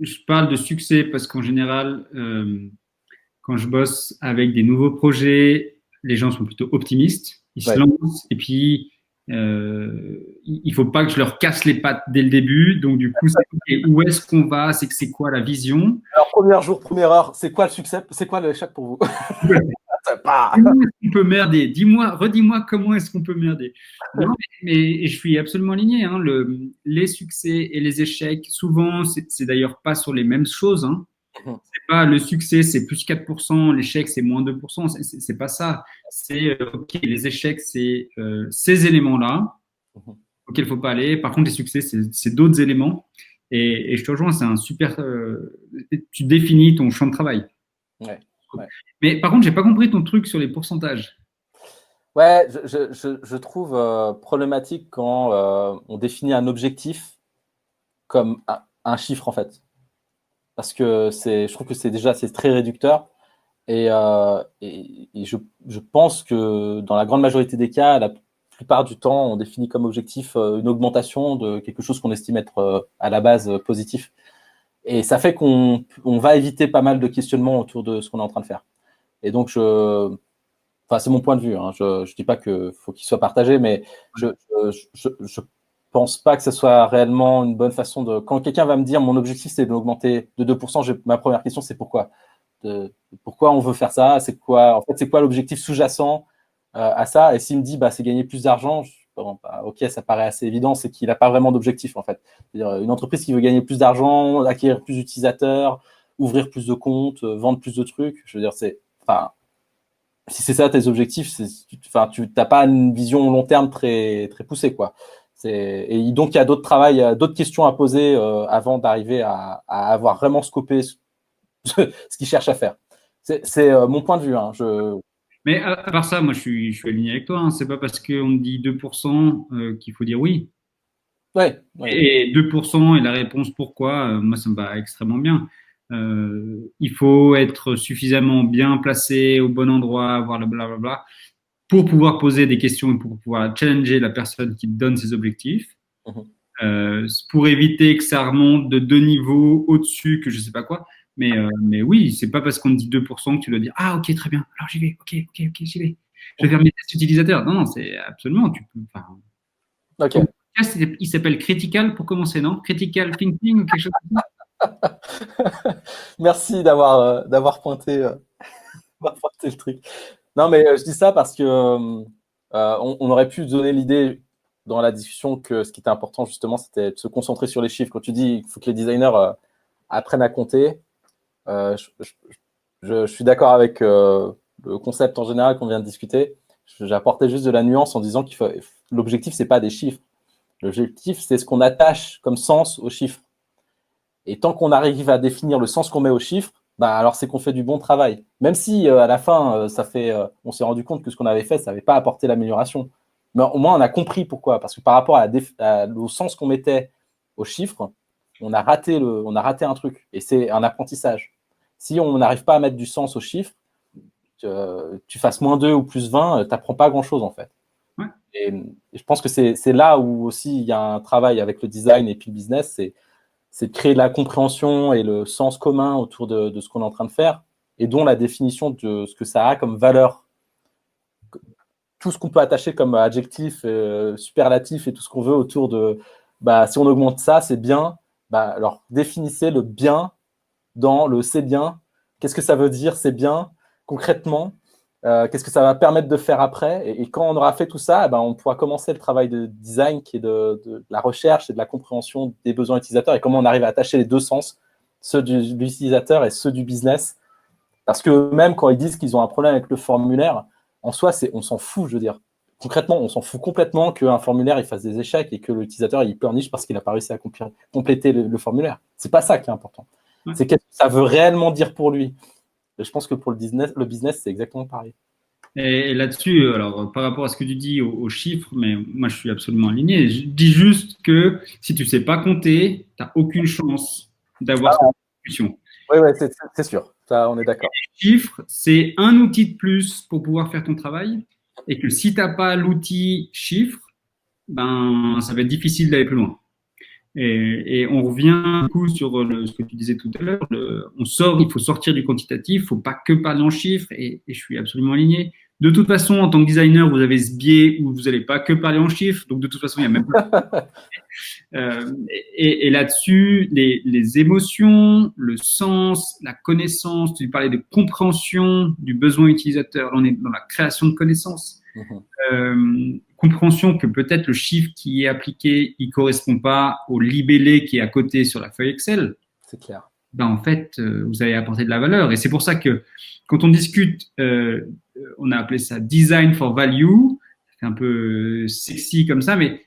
je parle de succès parce qu'en général, quand je bosse avec des nouveaux projets, les gens sont plutôt optimistes. Ils se Ouais. lancent et puis il faut pas que je leur casse les pattes dès le début. Donc du coup, c'est okay, où est-ce qu'on va? C'est que c'est quoi la vision? Alors, premier jour, première heure, c'est quoi le succès? C'est quoi l'échec pour vous? Pas. Comment est-ce qu'on peut merder? Dis-moi, redis-moi comment est-ce qu'on peut merder? Non, mais je suis absolument aligné. Hein. Les succès et les échecs, souvent, c'est d'ailleurs pas sur les mêmes choses. Hein. C'est pas le succès, c'est plus 4%, l'échec, c'est moins 2%. C'est pas ça. C'est, OK, les échecs, c'est ces éléments-là auxquels il faut pas aller. Par contre, les succès, c'est d'autres éléments. Et je te rejoins, c'est un super. Tu définis ton champ de travail. Ouais, ouais. Mais par contre, j'ai pas compris ton truc sur les pourcentages. Ouais, je trouve problématique quand on définit un objectif comme un chiffre, en fait. Parce que je trouve que c'est très réducteur. Et je pense que dans la grande majorité des cas, la plupart du temps, on définit comme objectif une augmentation de quelque chose qu'on estime être à la base positif. Et ça fait qu'on va éviter pas mal de questionnements autour de ce qu'on est en train de faire. Et donc, c'est mon point de vue. Hein. Je ne dis pas qu'il faut qu'il soit partagé, mais je pense pas que ce soit réellement une bonne façon de. Quand quelqu'un va me dire mon objectif c'est d'augmenter de 2%, ma première question c'est pourquoi. Pourquoi on veut faire ça? C'est quoi l'objectif sous-jacent à ça? Et s'il me dit c'est gagner plus d'argent, ok, ça paraît assez évident, c'est qu'il n'a pas vraiment d'objectif en fait. C'est-à-dire, une entreprise qui veut gagner plus d'argent, acquérir plus d'utilisateurs, ouvrir plus de comptes, vendre plus de trucs, je veux dire, si c'est ça tes objectifs, tu n'as pas une vision long terme très, très poussée, quoi. Et donc, il y a d'autres questions à poser avant d'arriver à avoir vraiment scopé ce qu'ils cherchent à faire. C'est mon point de vue. Hein. Mais à part ça, moi, je suis aligné avec toi. Hein. C'est pas parce qu'on me dit 2% qu'il faut dire oui. Ouais, ouais. Et 2% et la réponse pourquoi, moi, ça me va extrêmement bien. Il faut être suffisamment bien placé au bon endroit, avoir le blablabla, pour pouvoir poser des questions et pour pouvoir challenger la personne qui te donne ses objectifs. Mhm. Pour éviter que ça remonte de 2 niveaux au-dessus, que je sais pas quoi. Mais oui, c'est pas parce qu'on te dit 2% que tu dois dire ah ok très bien, alors j'y vais, ok, j'y vais. Je vais faire mes tests utilisateurs. Non, non, c'est absolument, tu peux. Enfin, ton Ok. podcast, il s'appelle Critical pour commencer, non? Critical Thinking ou quelque chose comme ça? Merci d'avoir pointé, d'avoir pointé le truc. Non, mais je dis ça parce que on aurait pu donner l'idée dans la discussion que ce qui était important justement, c'était de se concentrer sur les chiffres. Quand tu dis qu'il faut que les designers apprennent à compter, je suis d'accord avec le concept en général qu'on vient de discuter. J'apportais juste de la nuance en disant que l'objectif, c'est pas des chiffres. L'objectif, c'est ce qu'on attache comme sens aux chiffres. Et tant qu'on arrive à définir le sens qu'on met aux chiffres, bah alors c'est qu'on fait du bon travail. Même si à la fin, on s'est rendu compte que ce qu'on avait fait, ça n'avait pas apporté l'amélioration. Mais au moins, on a compris pourquoi. Parce que par rapport au sens qu'on mettait aux chiffres, on a raté un truc. Et c'est un apprentissage. Si on n'arrive pas à mettre du sens aux chiffres, tu fasses -2 ou +20, tu n'apprends pas grand-chose en fait. Ouais. Et je pense que c'est là où aussi il y a un travail avec le design et puis le business, c'est de créer de la compréhension et le sens commun autour de ce qu'on est en train de faire, et dont la définition de ce que ça a comme valeur. Tout ce qu'on peut attacher comme adjectif, superlatif et tout ce qu'on veut autour de bah, si on augmente ça, c'est bien. Bah, alors définissez le bien dans le c'est bien. Qu'est-ce que ça veut dire, c'est bien, concrètement? Qu'est-ce que ça va permettre de faire après? Et quand on aura fait tout ça, ben, on pourra commencer le travail de design qui est de la recherche et de la compréhension des besoins utilisateurs et comment on arrive à attacher les deux sens, ceux de l'utilisateur et ceux du business. Parce que même quand ils disent qu'ils ont un problème avec le formulaire, en soi, on s'en fout, je veux dire. Concrètement, on s'en fout complètement qu'un formulaire il fasse des échecs et que l'utilisateur il pleurniche parce qu'il n'a pas réussi à compléter le formulaire. C'est pas ça qui est important. Ouais. C'est qu'est-ce que ça veut réellement dire pour lui. Et je pense que pour le business, c'est exactement pareil. Et là-dessus, alors par rapport à ce que tu dis aux chiffres, mais moi je suis absolument aligné. Je dis juste que si tu sais pas compter, tu n'as aucune chance d'avoir cette discussion. Oui, ouais, c'est sûr. Ça, on est d'accord. Chiffres, c'est un outil de plus pour pouvoir faire ton travail, et que si tu n'as pas l'outil chiffre, ben ça va être difficile d'aller plus loin. Et on revient du coup sur ce que tu disais tout à l'heure. Il faut sortir du quantitatif, il ne faut pas que parler en chiffres, et je suis absolument aligné. De toute façon, en tant que designer, vous avez ce biais où vous n'allez pas que parler en chiffres, donc de toute façon, il y a même pas. Et là-dessus, les émotions, le sens, la connaissance, tu parlais de compréhension du besoin utilisateur, là, on est dans la création de connaissances. Compréhension que peut-être le chiffre qui est appliqué, il correspond pas au libellé qui est à côté sur la feuille Excel. C'est clair. Ben, en fait, vous allez apporter de la valeur. Et c'est pour ça que quand on discute, on a appelé ça design for value. C'est un peu sexy comme ça, mais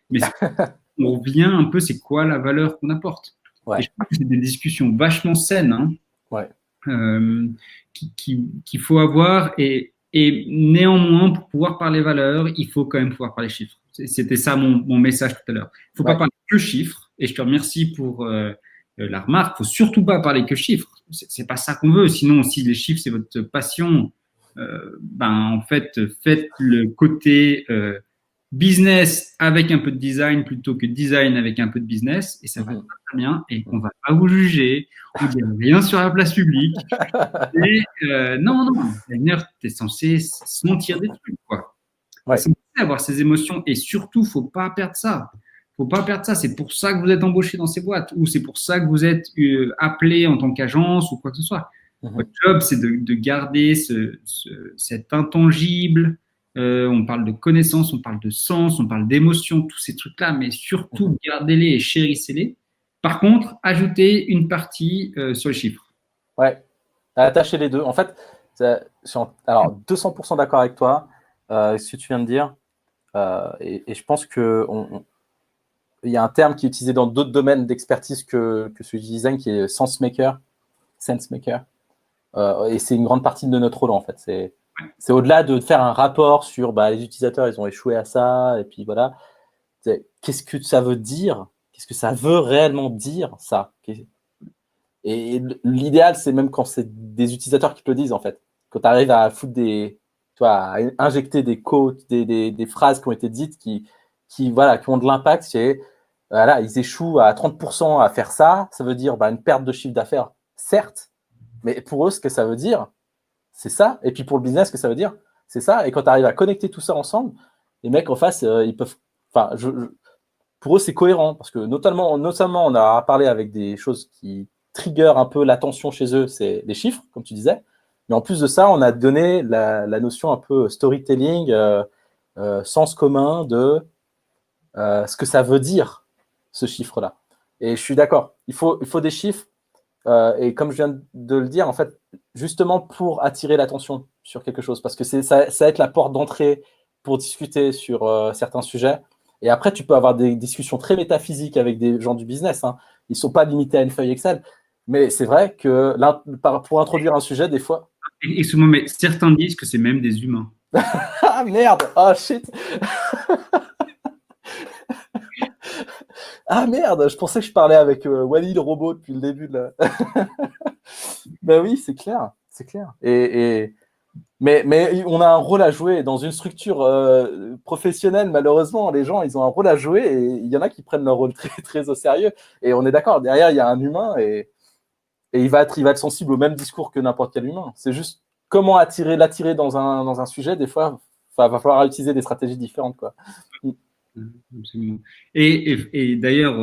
on revient un peu, c'est quoi la valeur qu'on apporte. Ouais. Et je trouve que c'est des discussions vachement saines, hein, Ouais. qu'il faut avoir. Et néanmoins, pour pouvoir parler valeur, il faut quand même pouvoir parler chiffres. C'était ça mon message tout à l'heure. Il ne faut pas parler que chiffres. Et je te remercie pour la remarque. Il ne faut surtout pas parler que chiffres. C'est pas ça qu'on veut. Sinon, si les chiffres, c'est votre passion, ben, en fait, faites le côté business avec un peu de design plutôt que design avec un peu de business. Et ça va très bien. Et on ne va pas vous juger. On ne dit rien sur la place publique. Et non, designer, tu es censé sentir des trucs, quoi. Ouais. C'est censé avoir ces émotions. Et surtout, faut pas perdre ça. Faut pas perdre ça. C'est pour ça que vous êtes embauché dans ces boîtes, ou c'est pour ça que vous êtes appelé en tant qu'agence ou quoi que ce soit. Votre job, c'est de garder cet intangible. On parle de connaissances, on parle de sens, on parle d'émotions, tous ces trucs-là, mais surtout, gardez-les et chérissez-les. Par contre, ajoutez une partie sur les chiffres. Ouais, attacher les deux. En fait, alors 200% d'accord avec toi, ce que tu viens de dire. Et je pense que il y a un terme qui est utilisé dans d'autres domaines d'expertise que celui du design, qui est sense maker. Et c'est une grande partie de notre rôle, en fait. C'est au-delà de faire un rapport sur les utilisateurs, ils ont échoué à ça, et puis voilà. Qu'est-ce que ça veut dire? Qu'est-ce que ça veut réellement dire, ça? Et l'idéal, c'est même quand c'est des utilisateurs qui te le disent, en fait. Quand tu arrives à foutre à injecter des quotes, des phrases qui ont été dites voilà, qui ont de l'impact, c'est, voilà, ils échouent à 30% à faire ça, ça veut dire une perte de chiffre d'affaires, certes, mais pour eux, ce que ça veut dire, c'est ça. Et puis pour le business, ce que ça veut dire, c'est ça. Et quand tu arrives à connecter tout ça ensemble, les mecs en face, ils peuvent. Enfin, pour eux, c'est cohérent parce que notamment, on a parlé avec des choses qui trigger un peu l'attention chez eux, c'est les chiffres, comme tu disais. Mais en plus de ça, on a donné la notion un peu storytelling, sens commun de ce que ça veut dire, ce chiffre-là. Et je suis d'accord, il faut des chiffres. Et comme je viens de le dire, en fait, justement pour attirer l'attention sur quelque chose, parce que ça va être la porte d'entrée pour discuter sur certains sujets. Et après, tu peux avoir des discussions très métaphysiques avec des gens du business. Hein. Ils ne sont pas limités à une feuille Excel. Mais c'est vrai que là, pour introduire un sujet, des fois… Excuse-moi, mais certains disent que c'est même des humains. Ah merde! Oh shit! Ah merde! Je pensais que je parlais avec Wally le robot depuis le début de la… Ben oui, c'est clair. C'est clair. Mais on a un rôle à jouer dans une structure professionnelle. Malheureusement, les gens, ils ont un rôle à jouer et il y en a qui prennent leur rôle très, très au sérieux. Et on est d'accord, derrière, il y a un humain et il va être sensible au même discours que n'importe quel humain. C'est juste comment l'attirer dans un sujet. Des fois, il va falloir utiliser des stratégies différentes, quoi. Absolument. Et d'ailleurs,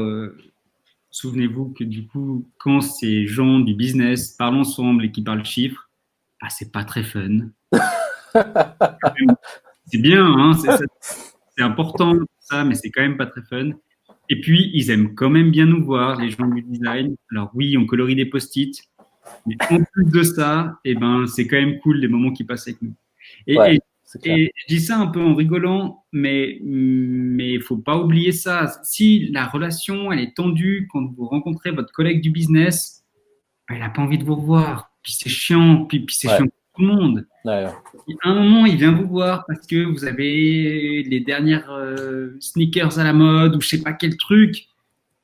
souvenez-vous que du coup, quand ces gens du business parlent ensemble et qui parlent chiffres, c'est pas très fun. C'est bien, hein, c'est important, ça, mais c'est quand même pas très fun. Et puis, ils aiment quand même bien nous voir, les gens du design. Alors oui, on colorie des post-it, mais en plus de ça, c'est quand même cool les moments qu'ils passent avec nous. Ouais, Et, c'est clair. et je dis ça un peu en rigolant, mais il faut pas oublier ça. Si la relation, elle est tendue quand vous rencontrez votre collègue du business, elle n'a pas envie de vous revoir. Puis c'est chiant, puis c'est Ouais. chiant pour tout le monde. Ouais. À un moment, il vient vous voir parce que vous avez les dernières sneakers à la mode ou je sais pas quel truc.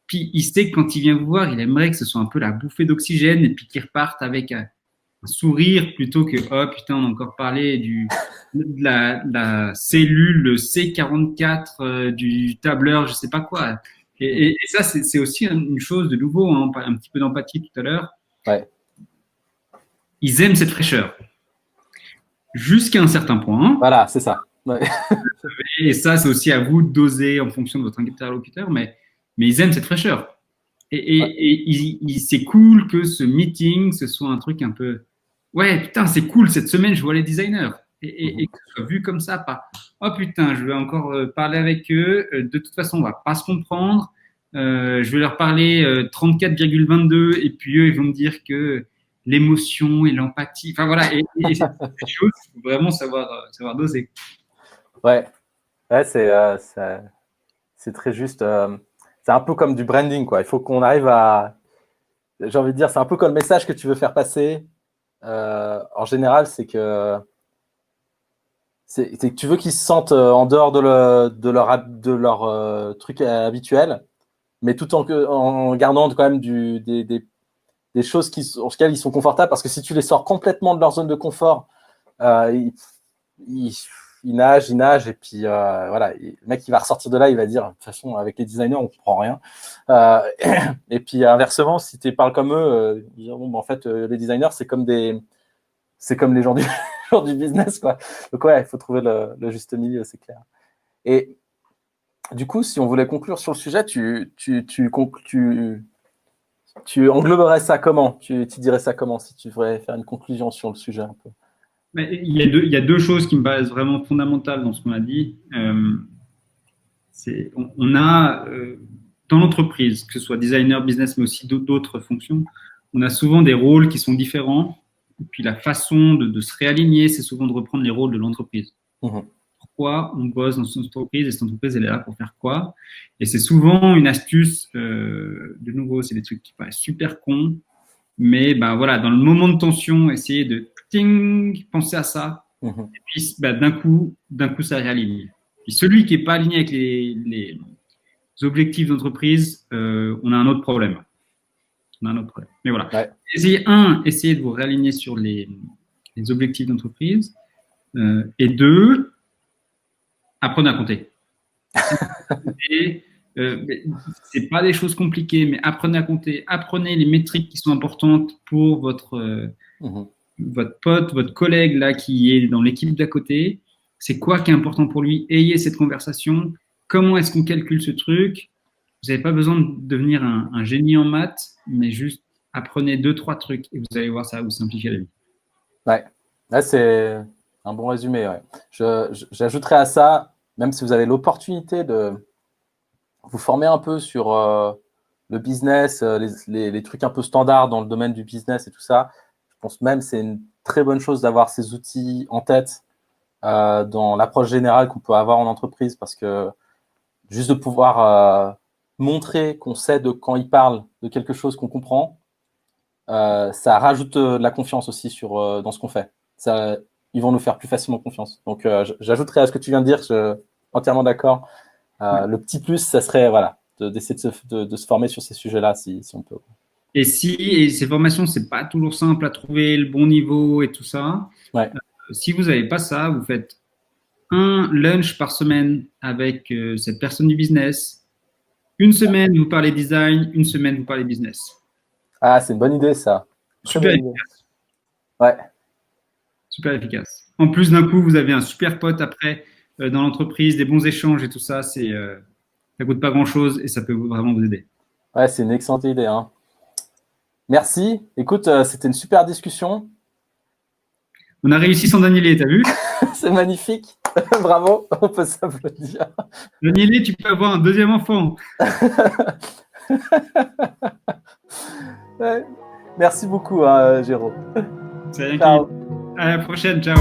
Puis il sait que quand il vient vous voir, il aimerait que ce soit un peu la bouffée d'oxygène et puis qu'il reparte avec un sourire plutôt que oh putain, on a encore parlé de la cellule C44 du tableur, je sais pas quoi. Et ça, c'est aussi une chose de nouveau, hein, un petit peu d'empathie tout à l'heure. Ouais. Ils aiment cette fraîcheur jusqu'à un certain point. Voilà, c'est ça. Ouais. Et ça, c'est aussi à vous de doser en fonction de votre interlocuteur, mais ils aiment cette fraîcheur. Et c'est cool que ce meeting, ce soit un truc un peu. Ouais, putain, c'est cool, cette semaine, je vois les designers. Et que ce soit vu comme ça, pas. Oh putain, je vais encore parler avec eux. De toute façon, on va pas se comprendre. Je vais leur parler 34,22 et puis eux, ils vont me dire que l'émotion et l'empathie. Enfin voilà, et c'est des choses qu'il faut vraiment savoir doser. Ouais. Ouais, c'est très juste. C'est un peu comme du branding, quoi. Il faut qu'on arrive à. J'ai envie de dire, c'est un peu comme le message que tu veux faire passer. En général, c'est que tu veux qu'ils se sentent en dehors de leur truc habituel, mais tout en gardant quand même des choses sur lesquelles ils sont confortables, parce que si tu les sors complètement de leur zone de confort, ils nagent, et puis voilà, le mec il va ressortir de là, il va dire de toute façon avec les designers on comprend rien. Et puis inversement, si tu parles comme eux, ils diront bon, en fait les designers c'est comme les gens genre du business, quoi. Donc ouais, il faut trouver le juste milieu, c'est clair. Et du coup, si on voulait conclure sur le sujet, tu engloberais ça comment? Tu dirais ça comment si tu voudrais faire une conclusion sur le sujet un peu? Mais il y a deux choses qui me paraissent vraiment fondamentales dans ce qu'on a dit. On a dans l'entreprise, que ce soit designer, business, mais aussi d'autres fonctions, on a souvent des rôles qui sont différents. Et puis la façon de se réaligner, c'est souvent de reprendre les rôles de l'entreprise. Pourquoi on bosse dans cette entreprise et cette entreprise, elle est là pour faire quoi? Et c'est souvent une astuce, de nouveau, c'est des trucs qui paraissent super cons, mais voilà, dans le moment de tension, essayer de penser à ça, et puis d'un coup, ça réaligne. Puis celui qui n'est pas aligné avec les objectifs d'entreprise, on a un autre problème. On a un autre problème. Mais voilà. Ouais. Essayez de vous réaligner sur les objectifs d'entreprise. Et 2, apprenez à compter. C'est pas des choses compliquées, mais apprenez à compter. Apprenez les métriques qui sont importantes pour votre pote, votre collègue là qui est dans l'équipe d'à côté. C'est quoi qui est important pour lui? Ayez cette conversation. Comment est-ce qu'on calcule ce truc? Vous n'avez pas besoin de devenir un génie en maths, mais juste apprenez 2-3 trucs et vous allez voir, ça va vous simplifier la vie. Ouais, là, c'est un bon résumé. Ouais. J'ajouterais à ça, même si vous avez l'opportunité de vous former un peu sur le business, les trucs un peu standards dans le domaine du business et tout ça, je pense même que c'est une très bonne chose d'avoir ces outils en tête dans l'approche générale qu'on peut avoir en entreprise, parce que juste de pouvoir montrer qu'on sait de quand il parle de quelque chose qu'on comprend, ça rajoute de la confiance aussi dans ce qu'on fait. Ça, ils vont nous faire plus facilement confiance. Donc, j'ajouterais à ce que tu viens de dire, je suis entièrement d'accord. Le petit plus, ça serait voilà, d'essayer de se former sur ces sujets-là, si on peut. Et ces formations, c'est pas toujours simple à trouver le bon niveau et tout ça. Ouais. Si vous n'avez pas ça, vous faites un lunch par semaine avec cette personne du business. Une semaine, vous parlez design, une semaine, vous parlez business. Ah, c'est une bonne idée, ça. Très Super bonne idée. Ouais. Super efficace. En plus, d'un coup, vous avez un super pote après dans l'entreprise, des bons échanges et tout ça. Ça coûte pas grand-chose et ça peut vraiment vous aider. Ouais, c'est une excellente idée. Hein. Merci. Écoute, c'était une super discussion. On a réussi sans Danielé, t'as vu? C'est magnifique. Bravo, on peut s'applaudir. Danielé, tu peux avoir un deuxième enfant. Ouais. Merci beaucoup, Géraud. C'est rien qui... À la prochaine, ciao.